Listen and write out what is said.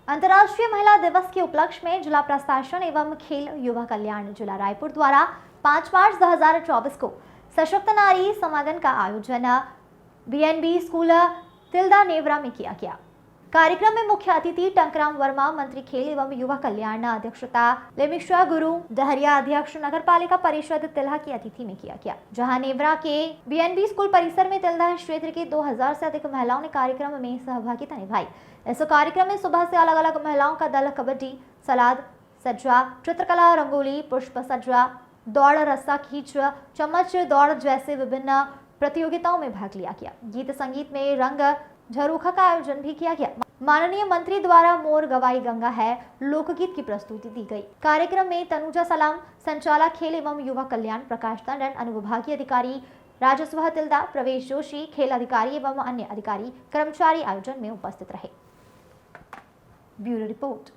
अंतर्राष्ट्रीय महिला दिवस के उपलक्ष्य में जिला प्रशासन एवं खेल युवा कल्याण जिला रायपुर द्वारा 5 मार्च 2024 को सशक्त नारी समागम का आयोजन बीएनबी स्कूल तिल्दा नेवरा में किया गया। कार्यक्रम में मुख्य अतिथि टंकराम वर्मा, मंत्री खेल एवं युवा कल्याण, अध्यक्षता लेमिश्रा गुरु डहरिया, अध्यक्ष नगर पालिका परिषद तिल्हा की अतिथि में किया गया, जहां नेवरा के बीएनबी स्कूल परिसर में तिल्दा क्षेत्र के 2000 से अधिक महिलाओं ने कार्यक्रम में सहभागिता निभाई। इस कार्यक्रम में सुबह से अलग अलग महिलाओं का दल कबड्डी, सलाद सज्जा, चित्रकला, रंगोली, पुष्प सज्जा, दौड़, रस्सा खींच, चम्मच दौड़ जैसे विभिन्न प्रतियोगिताओं में भाग लिया गया। गीत संगीत में रंग झरोखा का आयोजन भी किया गया। माननीय मंत्री द्वारा मोर गवाई गंगा है लोकगीत की प्रस्तुति दी गई। कार्यक्रम में तनुजा सलाम, संचालक खेल एवं युवा कल्याण प्रकाश टंडन, अनुविभागीय अधिकारी राजस्व तिल्दा प्रवेश जोशी, खेल अधिकारी एवं अन्य अधिकारी कर्मचारी आयोजन में उपस्थित रहे। Bureau report.